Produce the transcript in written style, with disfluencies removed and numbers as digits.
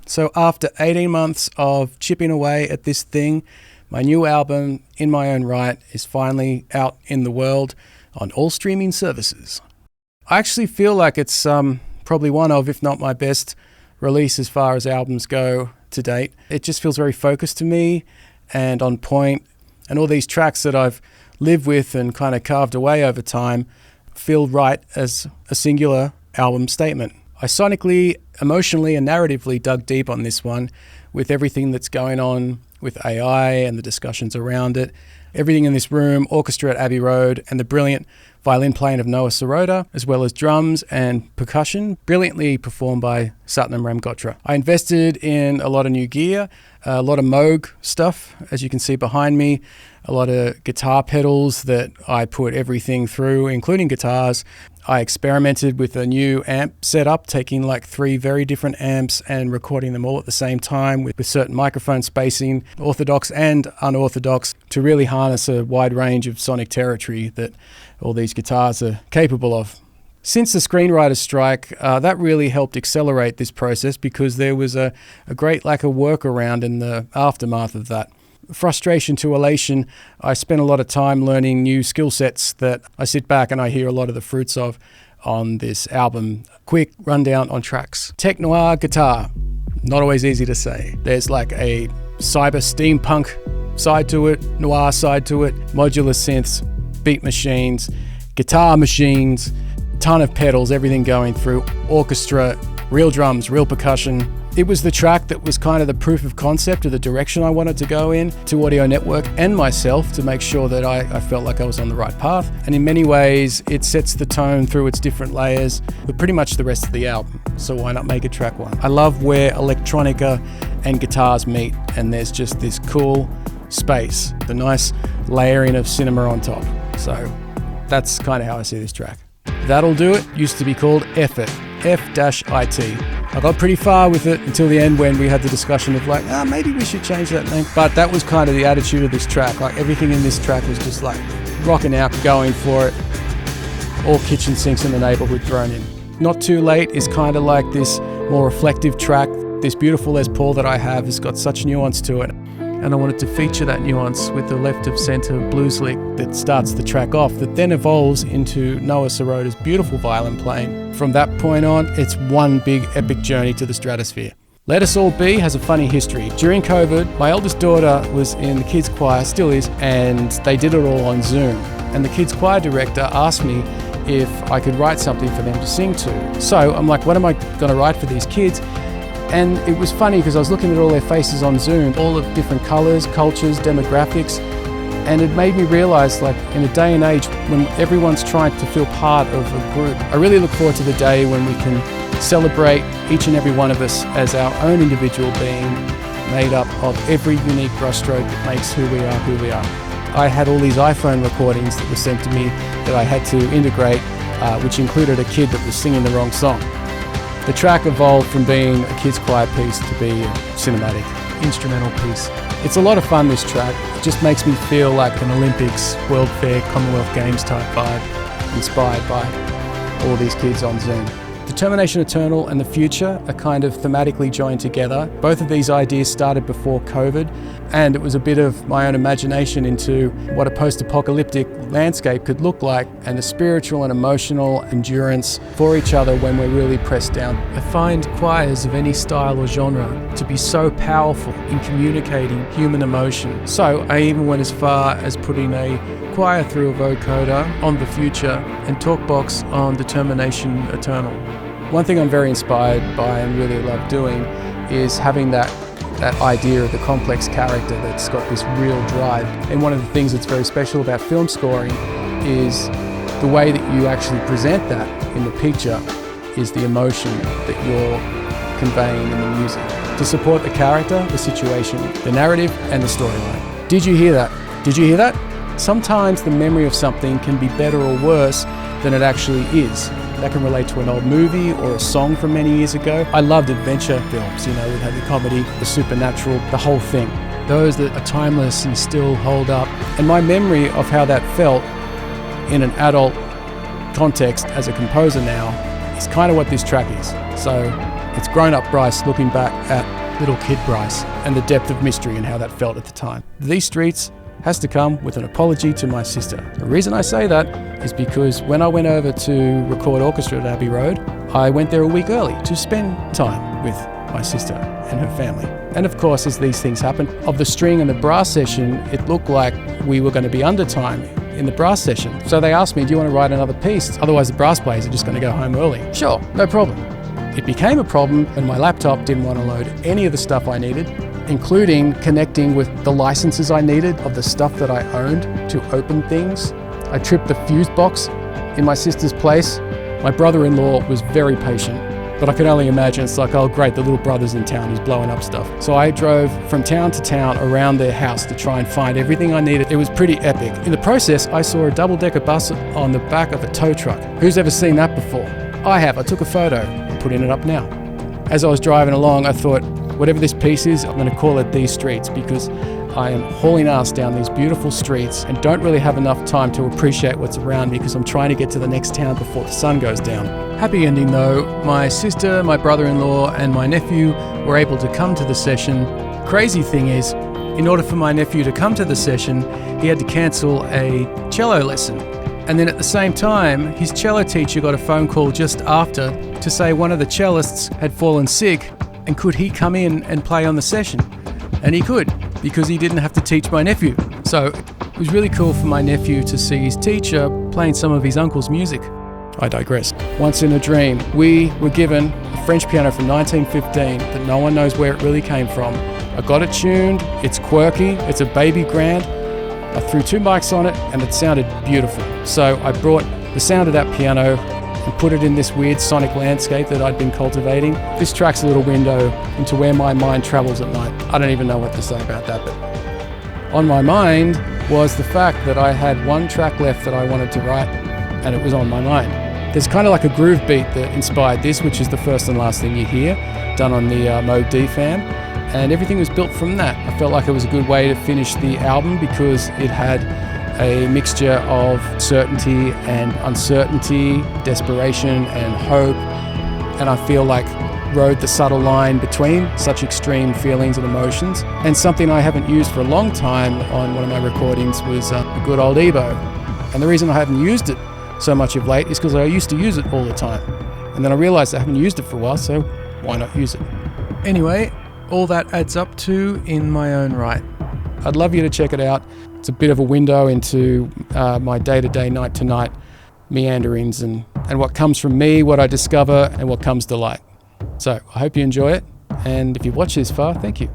So after 18 months of chipping away at this thing, my new album, In My Own Right, is finally out in the world on all streaming services. I actually feel like it's probably one of, if not my best release as far as albums go to date. It just feels very focused to me and on point, and all these tracks that I've lived with and kind of carved away over time feel right as a singular album statement. I sonically, emotionally and narratively dug deep on this one with everything that's going on with AI and the discussions around it, everything in this room, orchestra at Abbey Road, and the brilliant violin playing of Noah Sorota, as well as drums and percussion, brilliantly performed by Satnam Ramgotra. I invested in a lot of new gear, a lot of Moog stuff, as you can see behind me, a lot of guitar pedals that I put everything through, including guitars. I experimented with a new amp setup, taking like 3 very different amps and recording them all at the same time with certain microphone spacing, orthodox and unorthodox, to really harness a wide range of sonic territory that all these guitars are capable of. Since the screenwriter's strike, that really helped accelerate this process because there was a great lack of workaround in the aftermath of that. Frustration to elation, I spent a lot of time learning new skill sets that I sit back and I hear a lot of the fruits of on this album. Quick rundown on tracks. Tech noir guitar, not always easy to say. There's like a cyber steampunk side to it, noir side to it, modular synths, beat machines, guitar machines, ton of pedals, everything going through, orchestra, real drums, real percussion. It was the track that was kind of the proof of concept of the direction I wanted to go in to Audio Network and myself to make sure that I felt like I was on the right path. And in many ways, it sets the tone through its different layers with pretty much the rest of the album. So why not make it track 1? I love where electronica and guitars meet, and there's just this cool space, the nice layering of cinema on top. So that's kind of how I see this track. That'll Do It used to be called Effort, F-IT. I got pretty far with it until the end when we had the discussion of like, maybe we should change that name. But that was kind of the attitude of this track. Like everything in this track was just like rocking out, going for it. All kitchen sinks in the neighborhood thrown in. Not Too Late is kind of like this more reflective track. This beautiful Les Paul that I have has got such nuance to it. And I wanted to feature that nuance with the left of center blues lick that starts the track off, that then evolves into Noah Sorota's beautiful violin playing. From that point on, it's one big epic journey to the stratosphere. Let Us All Be has a funny history. During COVID, my eldest daughter was in the kids' choir, still is, and they did it all on Zoom. And the kids' choir director asked me if I could write something for them to sing to. So I'm like, what am I going to write for these kids? And it was funny because I was looking at all their faces on Zoom, all of different colors, cultures, demographics, and it made me realize, like, in a day and age when everyone's trying to feel part of a group, I really look forward to the day when we can celebrate each and every one of us as our own individual being, made up of every unique brushstroke that makes who we are. I had all these iPhone recordings that were sent to me that I had to integrate, which included a kid that was singing the wrong song. The track evolved from being a kids' choir piece to be a cinematic instrumental piece. It's a lot of fun, this track. It just makes me feel like an Olympics, World Fair, Commonwealth Games type vibe, inspired by all these kids on Zoom. Determination Eternal and the Future are kind of thematically joined together. Both of these ideas started before COVID, and it was a bit of my own imagination into what a post-apocalyptic landscape could look like, and the spiritual and emotional endurance for each other when we're really pressed down. I find choirs of any style or genre to be so powerful in communicating human emotion. So I even went as far as putting a choir through a vocoder on The Future and Talkbox on Determination Eternal. One thing I'm very inspired by and really love doing is having that idea of the complex character that's got this real drive. And one of the things that's very special about film scoring is the way that you actually present that in the picture is the emotion that you're conveying in the music to support the character, the situation, the narrative, and the storyline. Did you hear that? Did you hear that? Sometimes the memory of something can be better or worse than it actually is. That can relate to an old movie or a song from many years ago. I loved adventure films, with the comedy, the supernatural, the whole thing. Those that are timeless and still hold up. And my memory of how that felt in an adult context as a composer now is kind of what this track is. So It's grown-up Bryce looking back at little kid Bryce and the depth of mystery and how that felt at the time. These Streets has to come with an apology to my sister. The reason I say that is because when I went over to record Orchestra at Abbey Road, I went there a week early to spend time with my sister and her family. And of course, as these things happen, of the string and the brass session, it looked like we were going to be under time in the brass session. So they asked me, do you want to write another piece? Otherwise the brass players are just going to go home early. Sure, no problem. It became a problem when my laptop didn't want to load any of the stuff I needed, including connecting with the licenses I needed of the stuff that I owned to open things. I tripped the fuse box in my sister's place. My brother-in-law was very patient, but I could only imagine it's like, oh great, the little brother's in town, he's blowing up stuff. So I drove from town to town around their house to try and find everything I needed. It was pretty epic. In the process, I saw a double-decker bus on the back of a tow truck. Who's ever seen that before? I have. I took a photo and putting it up now. As I was driving along, I thought, whatever this piece is, I'm going to call it These Streets, because I am hauling ass down these beautiful streets and don't really have enough time to appreciate what's around me because I'm trying to get to the next town before the sun goes down. Happy ending though, my sister, my brother-in-law and my nephew were able to come to the session. Crazy thing is, in order for my nephew to come to the session, he had to cancel a cello lesson. And then at the same time, his cello teacher got a phone call just after to say one of the cellists had fallen sick and could he come in and play on the session? And he could, because he didn't have to teach my nephew. So it was really cool for my nephew to see his teacher playing some of his uncle's music. I digress. Once in a dream, we were given a French piano from 1915 that no one knows where it really came from. I got it tuned, it's quirky, it's a baby grand. I threw 2 mics on it and it sounded beautiful. So I brought the sound of that piano and put it in this weird sonic landscape that I'd been cultivating. This track's a little window into where my mind travels at night. I don't even know what to say about that, but on my mind was the fact that I had 1 track left that I wanted to write, and it was on my mind. There's kind of like a groove beat that inspired this, which is the first and last thing you hear, done on the Moog D-Fan, and everything was built from that. I felt like it was a good way to finish the album because it had a mixture of certainty and uncertainty, desperation and hope, and I feel like rode the subtle line between such extreme feelings and emotions. And something I haven't used for a long time on one of my recordings was a good old EBO. And the reason I haven't used it so much of late is because I used to use it all the time. And then I realized I haven't used it for a while, so why not use it? Anyway, all that adds up to In My Own Right. I'd love you to check it out. It's a bit of a window into my day-to-day, night-to-night meanderings and what comes from me, what I discover, and what comes to light. So I hope you enjoy it, and if you've watched this far, thank you.